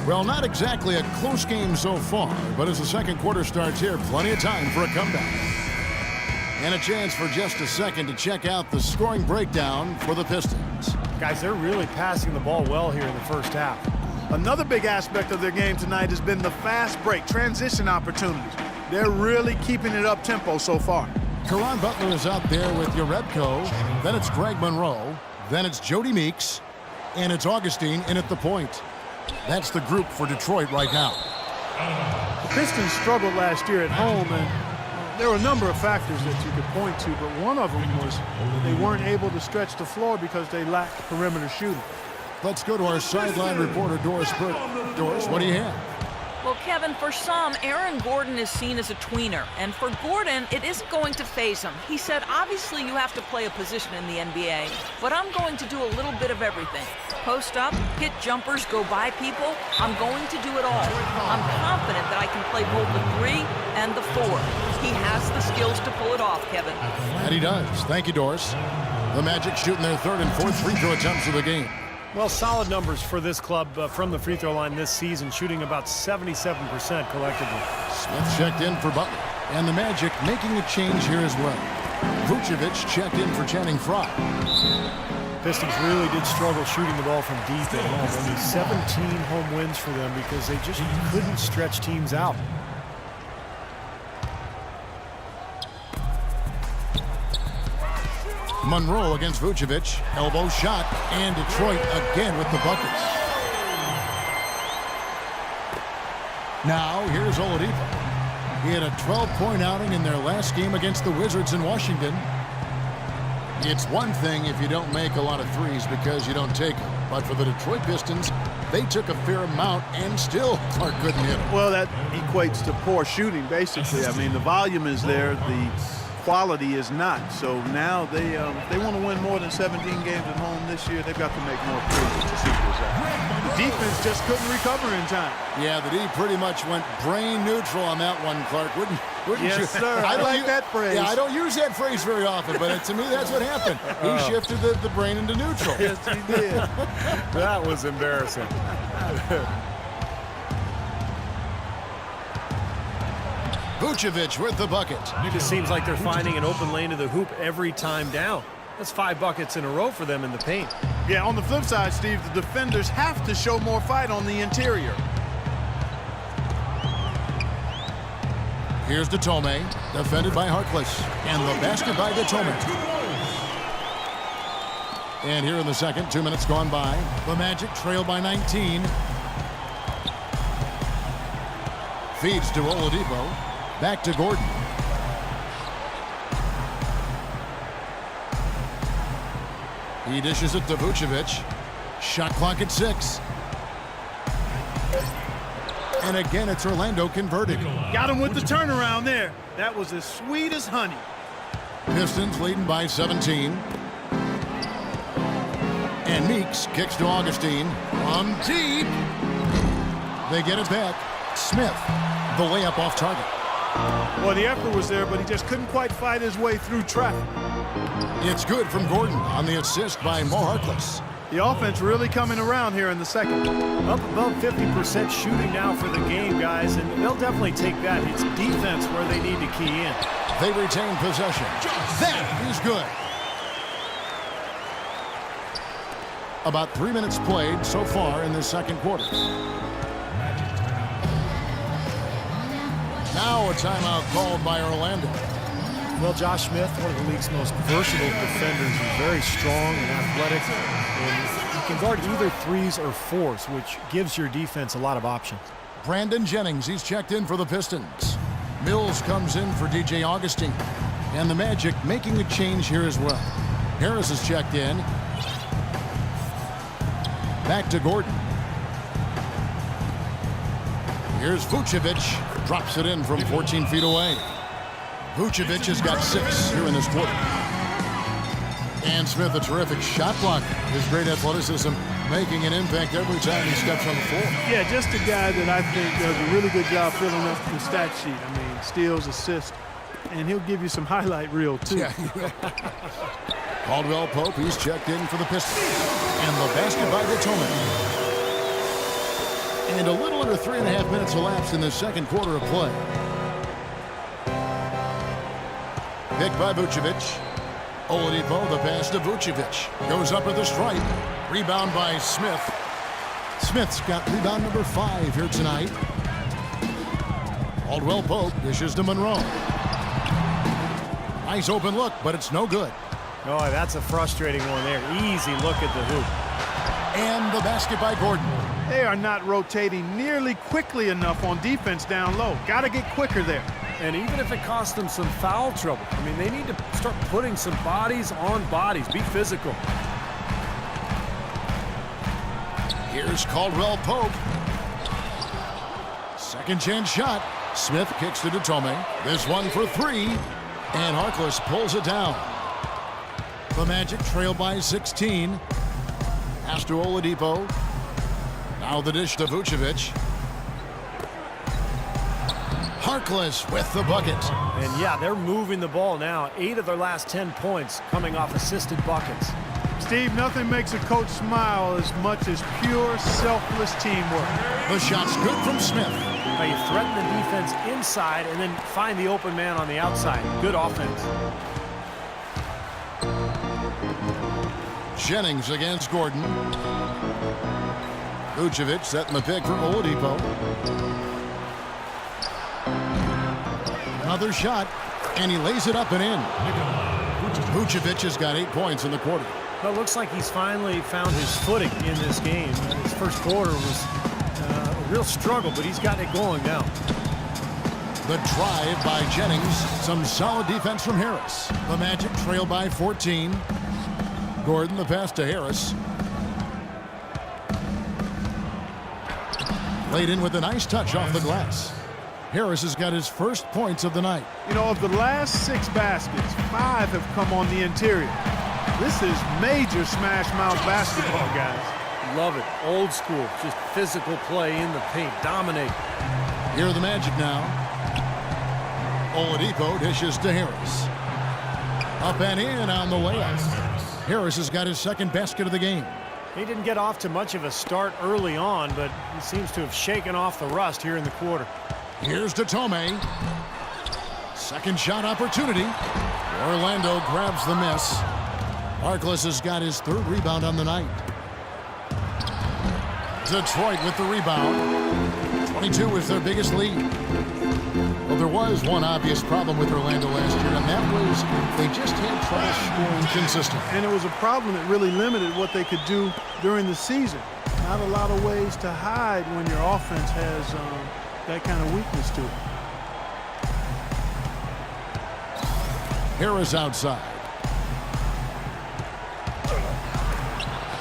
Well, not exactly a close game so far, but as the second quarter starts here, plenty of time for a comeback. And a chance for just a second to check out the scoring breakdown for the Pistons. Guys, they're really passing the ball well here in the first half. Another big aspect of their game tonight has been the fast break, transition opportunities. They're really keeping it up-tempo so far. Caron Butler is out there with Yarebko. Then it's Greg Monroe. Then it's Jody Meeks. And it's Augustine in at the point. That's the group for Detroit right now. The Pistons struggled last year at home, and there were a number of factors that you could point to, but one of them was they weren't able to stretch the floor because they lacked perimeter shooting. Let's go to our sideline reporter, Doris Burke. Doris, what do you have? Well, Kevin, for some, Aaron Gordon is seen as a tweener, and for Gordon, it isn't going to faze him. He said, obviously you have to play a position in the NBA, but I'm going to do a little bit of everything. Post up, hit jumpers, go by people. I'm going to do it all. I'm confident that I can play both the 3 and the 4. He has the skills to pull it off, Kevin. And he does. Thank you, Doris. The Magic shooting their third and fourth free throw attempts of the game. Well, solid numbers for this club from the free throw line this season, shooting about 77% collectively. Smith checked in for Butler, and the Magic making a change here as well. Vucevic checked in for Channing Frye. Pistons really did struggle shooting the ball from deep at home. Only 17 home wins for them because they just couldn't stretch teams out. Monroe against Vucevic, elbow shot, and Detroit again with the buckets. Now, here's Oladipo. He had a 12-point outing in their last game against the Wizards in Washington. It's one thing if you don't make a lot of threes because you don't take them. But for the Detroit Pistons, they took a fair amount and still Clark couldn't hit them. Well, that equates to poor shooting, basically. I mean, the volume is there, the quality is not. So now they want to win more than 17 games at home this year. They've got to make more threes to see this out. The defense just couldn't recover in time. Yeah, the D pretty much went brain neutral on that one, Clark. Wouldn't yes, you? Sir. I like that phrase. Yeah, I don't use that phrase very often, but to me, that's what happened. He shifted the brain into neutral. Yes, he did. That was embarrassing. Vucevic with the bucket. It just seems like they're finding an open lane to the hoop every time down. That's 5 buckets in a row for them in the paint. Yeah, on the flip side, Steve, the defenders have to show more fight on the interior. Here's Datome, defended by Harkless. And the basket by Datome. And here in the second, 2 minutes gone by. The Magic trail by 19. Feeds to Oladipo. Back to Gordon. He dishes it to Vucevic. Shot clock at 6. And again, it's Orlando converted. Got him with the turnaround there. That was as sweet as honey. Pistons leading by 17. And Meeks kicks to Augustine. On deep. They get it back. Smith, the layup off target. Well, the effort was there, but he just couldn't quite fight his way through traffic. It's good from Gordon on the assist by Mo Harkless. The offense really coming around here in the second. Up above 50% shooting now for the game, guys, and they'll definitely take that. It's defense where they need to key in. They retain possession. That is good. About 3 minutes played so far in the second quarter. Now a timeout called by Orlando. Well, Josh Smith, one of the league's most versatile defenders. He's very strong and athletic, and he can guard either 3s or 4s, which gives your defense a lot of options. Brandon Jennings, he's checked in for the Pistons. Mills comes in for DJ Augustine. And the Magic making a change here as well. Harris is checked in. Back to Gordon. Here's Vucevic. Drops it in from 14 feet away. Vucevic has got 6 here in this quarter. And Smith, a terrific shot blocker. His great athleticism making an impact every time he steps on the floor. Yeah, just a guy that I think does a really good job filling up the stat sheet. I mean, steals, assists, and he'll give you some highlight reel, too. Yeah. Caldwell Pope, he's checked in for the Pistons. And the basket by Datome. And a little under 3.5 minutes elapsed in the second quarter of play. Picked by Vucevic. Oladipo, the pass to Vucevic. Goes up at the stripe. Rebound by Smith. Smith's got rebound number 5 here tonight. Caldwell Pope dishes to Monroe. Nice open look, but it's no good. Oh, that's a frustrating one there. Easy look at the hoop. And the basket by Gordon. They are not rotating nearly quickly enough on defense down low. Got to get quicker there. And even if it costs them some foul trouble, I mean, they need to start putting some bodies on bodies. Be physical. Here's Caldwell Pope. Second chance shot. Smith kicks to Tome. This one for 3. And Harkless pulls it down. The Magic trail by 16. Pass to Oladipo. Now the dish to Vucevic. Harkless with the bucket. And yeah, they're moving the ball now. 8 of their last 10 points coming off assisted buckets. Steve, nothing makes a coach smile as much as pure, selfless teamwork. The shot's good from Smith. Now you threaten the defense inside and then find the open man on the outside. Good offense. Jennings against Gordon. Vucevic setting the pick for Oladipo. Another shot, and he lays it up and in. Vucevic has got 8 points in the quarter. Well, it looks like he's finally found his footing in this game. His first quarter was a real struggle, but he's got it going now. The drive by Jennings. Some solid defense from Harris. The Magic trail by 14. Gordon, the pass to Harris. Laid in with a nice touch off the glass. Harris has got his first points of the night. You know, of the last 6 baskets, 5 have come on the interior. This is major smash mouth basketball, guys. Love it. Old school. Just physical play in the paint. Dominate. Here are the Magic now. Oladipo dishes to Harris. Up and in on the layup. Harris has got his second basket of the game. He didn't get off to much of a start early on, but he seems to have shaken off the rust here in the quarter. Here's Tome. Second shot opportunity. Orlando grabs the miss. Harkless has got his 3rd rebound on the night. Detroit with the rebound. 22 is their biggest lead. Well, there was one obvious problem with Orlando last year, and that was they just had trouble scoring consistently. And it was a problem that really limited what they could do during the season. Not a lot of ways to hide when your offense has that kind of weakness to it. Harris outside.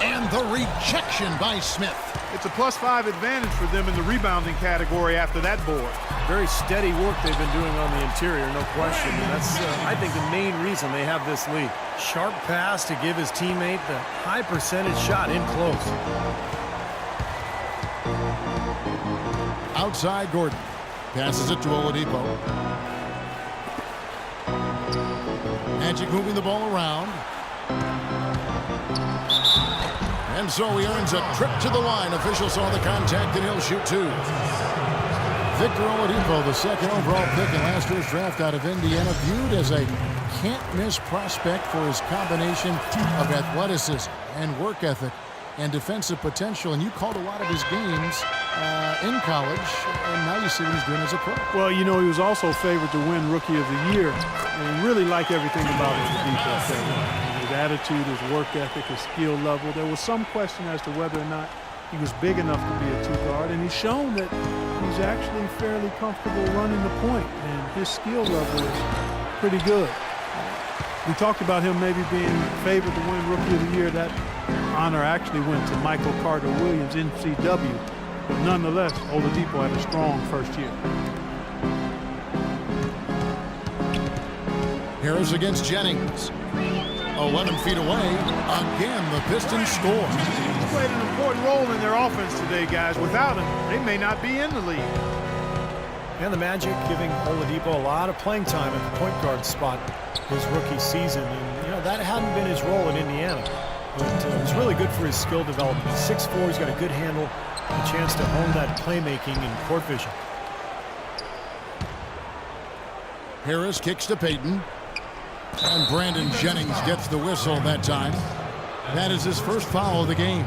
And the rejection by Smith. It's a +5 advantage for them in the rebounding category after that board. Very steady work they've been doing on the interior, no question. And that's, I think, the main reason they have this lead. Sharp pass to give his teammate the high percentage shot in close. Outside Gordon. Passes it to Oladipo. Magic moving the ball around. And so he earns a trip to the line. Officials saw the contact, and he'll shoot 2. Victor Oladipo, the 2nd overall pick in last year's draft out of Indiana, viewed as a can't-miss prospect for his combination of athleticism and work ethic and defensive potential. And you called a lot of his games in college, and now you see what he's doing as a pro. Well, you know, he was also favored to win Rookie of the Year, and really like everything about his defense. His attitude, his work ethic, his skill level. There was some question as to whether or not he was big enough to be a 2-guard, and he's shown that he's actually fairly comfortable running the point, and his skill level is pretty good. We talked about him maybe being favored to win Rookie of the Year. That honor actually went to Michael Carter-Williams, NCW. But nonetheless, Oladipo had a strong first year. Harris against Jennings. 11 feet away. Again, the Pistons score. He's played an important role in their offense today, guys. Without him, they may not be in the league. And the Magic giving Oladipo a lot of playing time at the point guard spot his rookie season. And, you know, that hadn't been his role in Indiana. but it's really good for his skill development. He's 6'4", he's got a good handle, a chance to hone that playmaking and court vision. Harris kicks to Payton. And Brandon Jennings gets the whistle that time. That is his first foul of the game.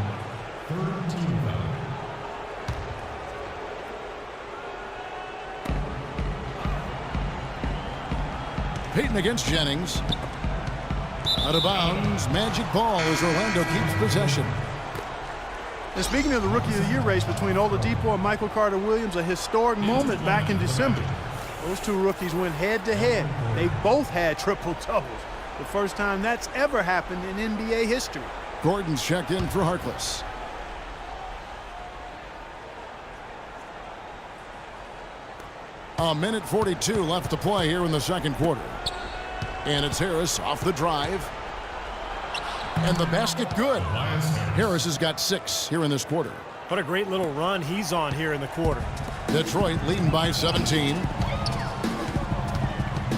Payton against Jennings. Out of bounds. Magic ball as Orlando keeps possession. And speaking of the Rookie of the Year race between Oladipo and Michael Carter-Williams, a historic moment back in December. Those two rookies went head-to-head. They both had triple-doubles. The first time that's ever happened in NBA history. Gordon's checked in for Harkless. A minute 42 left to play here in the second quarter. And it's Harris off the drive. And the basket good. Harris has got 6 here in this quarter. What a great little run he's on here in the quarter. Detroit leading by 17.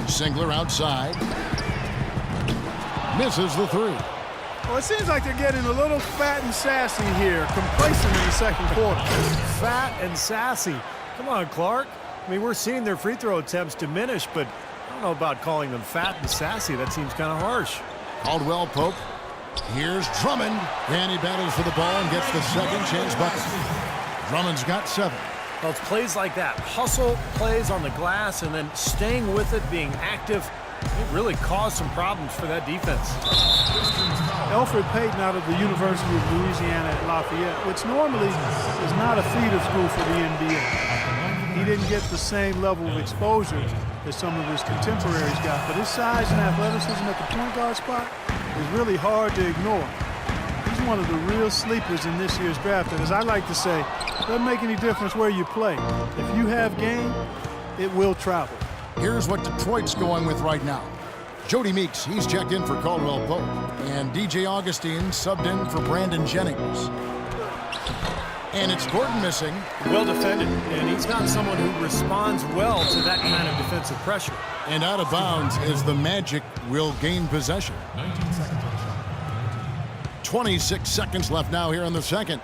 Singler outside. Misses the 3. Well, it seems like they're getting a little fat and sassy here, complacent in the second quarter. Fat and sassy. Come on, Clark. I mean, we're seeing their free throw attempts diminish, but I don't know about calling them fat and sassy. That seems kind of harsh. Caldwell Pope. Here's Drummond. And he battles for the ball and gets the second chance bucket. Drummond's got 7. Well, it's plays like that. Hustle plays on the glass and then staying with it, being active. It really caused some problems for that defense. Elfrid Payton out of the University of Louisiana at Lafayette, which normally is not a feeder school for the NBA. He didn't get the same level of exposure that some of his contemporaries got, but his size and athleticism at the point guard spot is really hard to ignore. He's one of the real sleepers in this year's draft, and as I like to say, it doesn't make any difference where you play. If you have game, it will travel. Here's what Detroit's going with right now. Jody Meeks, he's checked in for Caldwell Pope. And DJ Augustine subbed in for Brandon Jennings. And it's Gordon missing. Well defended, and he's not someone who responds well to that kind of defensive pressure. And out of bounds is the Magic will gain possession. 26 seconds left now here in the second.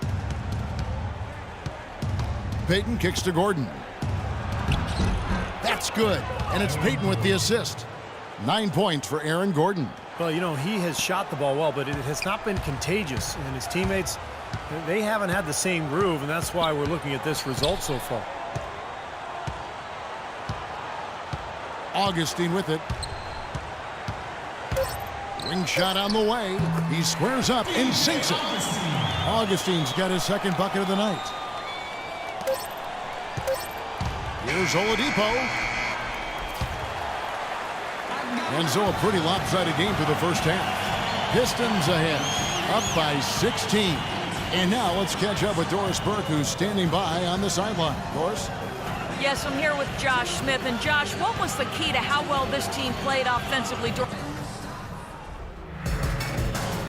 Payton kicks to Gordon. That's good, and it's Payton with the assist. 9 points for Aaron Gordon. Well, you know, he has shot the ball well, but it has not been contagious. And his teammates, they haven't had the same groove, and that's why we're looking at this result so far. Augustine with it. Ring shot on the way. He squares up and sinks it. Augustine's got his second bucket of the night. Here's Oladipo. And so a pretty lopsided game for the first half. Pistons ahead, up by 16. And now let's catch up with Doris Burke, who's standing by on the sideline. Doris? Yes, I'm here with Josh Smith. And Josh, what was the key to how well this team played offensively?